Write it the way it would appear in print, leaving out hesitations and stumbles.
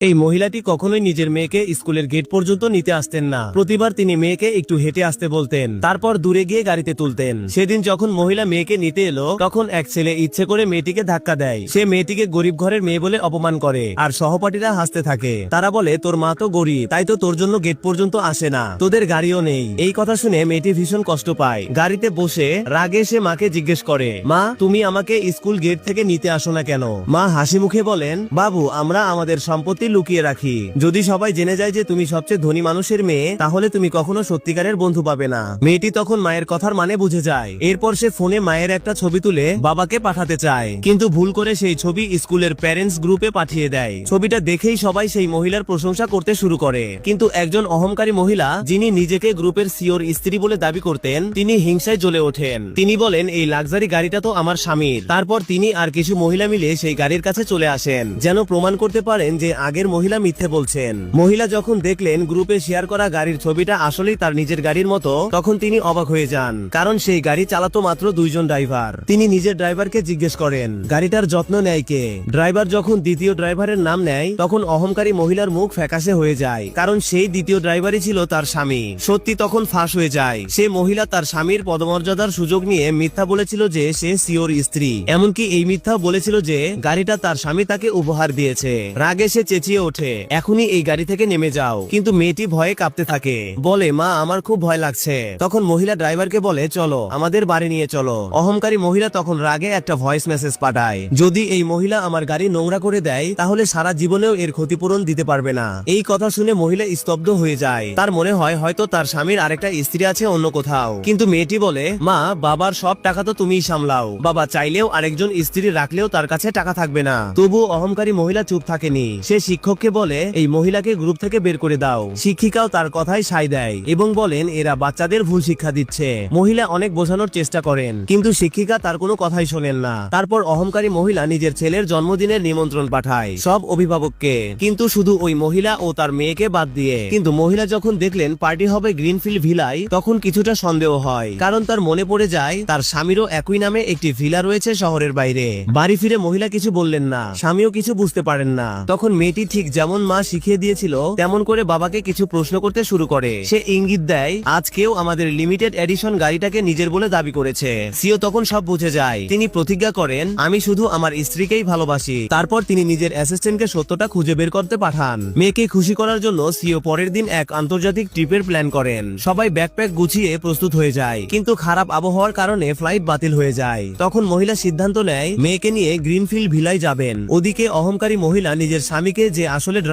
এই মহিলাটি কখনোই নিজের মেয়েকে স্কুলের গেট পর্যন্ত নিতে আসতেন না। প্রতিবার তিনি মেয়েকে একটু হেঁটে আসতে বলতেন, তারপর দূরে গিয়ে গাড়িতে তুলতেন। সেদিন যখন মহিলা মেয়েকে নিতে এলো, তখন এক ছেলে ইচ্ছে করে মেয়েটিকে ধাক্কা দেয়। সে মেয়েটিকে গরিব ঘরের মেয়ে বলে অপমান করে, আর সহপাঠীরা হাসতে থাকে। তারা বলে, তোর মা তো গরিব, তাই তো তোর জন্য গেট পর্যন্ত আসে না, তোদের গাড়িও নেই। এই কথা শুনে মেয়েটি ভীষণ কষ্ট পায়। গাড়িতে বসে রাগে সে মাকে জিজ্ঞেস করে, মা তুমি আমাকে স্কুল গেট থেকে নিতে আসো না কেন? মা হাসি মুখে বলেন, বাবু আমরা আমাদের সম্পত্তি লুকিয়ে রাখি। যদি সবাই জেনে যায় যে তুমি সবচেয়ে ধনী মানুষের মেয়ে, তাহলে তুমি কখনো সত্যিকারের বন্ধু পাবে না। মেয়েটি তখন মায়ের কথার মানে বুঝে যায়। এরপর সে ফোনে মায়ের একটা ছবি তুলে বাবাকে পাঠাতে চায়, কিন্তু ভুল করে সেই ছবি স্কুলের প্যারেন্টস গ্রুপে পাঠিয়ে দেয়। ছবিটা দেখেই সবাই সেই মহিলার প্রশংসা করতে শুরু করে, কিন্তু একজন অহংকারী মহিলা, যিনি নিজেকে গ্রুপের সিওর স্ত্রী বলে দাবি করতেন, তিনি হিংসায় জ্বলে ওঠেন। তিনি বলেন, এই লাক্সারি গাড়িটা তো আমার স্বামীর। তারপর তিনি আর কিছু মহিলা মিলে সেই গাড়ির কাছে চলে আসেন, যেন প্রমাণ করতে পারেন যে আগের মহিলা মিথ্যে বলছেন। মহিলা যখন দেখলেন গ্রুপে শেয়ার করা গাড়ির ছবিটা আসলেই তার নিজের গাড়ির মতো, তখন তিনি অবাক হয়ে যান, কারণ সেই গাড়ি চালাতো মাত্র দুইজন ড্রাইভার। তিনি নিজের ড্রাইভারকে জিজ্ঞেস করেন, গাড়িটার যত্ন নেয় কে? ড্রাইভার যখন দ্বিতীয় ড্রাইভারের নাম নেয়, তখন অহংকারী মহিলার মুখ ফ্যাকাশে হয়ে যায়, কারণ সেই দ্বিতীয় ড্রাইভারই ছিল তার স্বামী। সত্যি তখন ফাঁস হয়ে যায়। সে মহিলা তার স্বামীর পদমর্যাদার সুযোগ নিয়ে মিথ্যা বলেছিল যে সে সিওর স্ত্রী। এমনকি এই মিথ্যা বলেছিল যে গাড়িটা তার স্বামী তাকে উপহার দিয়েছে। রাগে সে চেঁচিয়ে ওঠে, এখনই এই গাড়ি থেকে নেমে যাও। কিন্তু মেয়েটি ভয়ে কাঁপতে থাকে, বলে, মা আমার খুব ভয় লাগছে। তখন মহিলা ড্রাইভারকে বলে, চলো আমাদের বাড়ি নিয়ে চলো। অহংকারী মহিলা তখন রাগে একটা ভয়েস মেসেজ পাঠায়, যদি এই মহিলা আমার গাড়ি নোংরা করে দেয়, তাহলে সারা জীবনেও এর ক্ষতিপূরণ দিতে পারবে না। এই কথা শুনে মহিলা স্তব্ধ হয়ে যায়। তার মনে হয় হয়তো তার স্বামীর আরেকটা স্ত্রী আছে অন্য কোথাও। কিন্তু মেয়েটি বলে, মা বাবার সব টাকা তো তুমিই সামলাও, বাবা চাইলেও আরেকজন স্ত্রী রাখলেও তার কাছে টাকা থাকবে না। তবু অহংকারী মহিলা চুপ থাকেনি। সে শিক্ষককে বলে, এই মহিলাকে গ্রুপ থেকে বের করে দাও। শিক্ষিকাও তার কথায় সায় দেয় এবং বলেন, এরা বাচ্চাদের ভুল শিক্ষা দিচ্ছে। মহিলা অনেক বোঝানোর চেষ্টা করেন, কিন্তু শিক্ষিকা তার কোনো কথাই শোনেন না। তারপর অহংকারী মহিলা নিজের ছেলের জন্মদিনের নিমন্ত্রণ পাঠায় সব অভিভাবককে, কিন্তু শুধু ওই মহিলা ও তার মেয়েকে বাদ দিয়ে। কিন্তু মহিলা যখন দেখলেন পার্টি হবে গ্রিনফিল্ড ভিলায়, তখন কিছুটা সন্দেহ হয়, কারণ তার মনে পড়ে যায় তার স্বামীরও একই নামে একটি ভিলা রয়েছে শহরের বাইরে। বাড়ি ফিরে মহিলা কিছু বললেন না, স্বামীও কিছু বুঝতে পারেন না। তখন মেয়েটি ঠিক যেমন মা শিখিয়ে দিয়েছিল তেমন করে বাবাকে কিছু প্রশ্ন করতে শুরু করে। সে ইঙ্গিত দেয়, আজ কেউ আমাদের লিমিটেড এডিশন গাড়িটাকে নিজের বলে দাবি করেছে। সিও তখন সব বুঝে যায়। তিনি প্রতিজ্ঞা করেন, আমি শুধু আমার স্ত্রীকেই ভালোবাসি। তারপর তিনি নিজের অ্যাসিস্ট্যান্টকে সত্যটা খুঁজে বের করতে পাঠান। মেয়েকে খুশি করার জন্য সিও পরের দিন এক আন্তর্জাতিক ট্রিপের প্ল্যান করেন। সবাই ব্যাকপ্যাক গুছিয়ে প্রস্তুত হয়ে যায়, কিন্তু খারাপ আবহাওয়ার কারণে ফ্লাইট বাতিল হয়ে যায়। তখন মহিলা সিদ্ধান্ত নেয় মেয়েকে নিয়ে গ্রিনফিল্ড ভিলায় যাবেন। ওদিকে অহংকারী মহিলা নিজের স্বামীকে, যে আসলে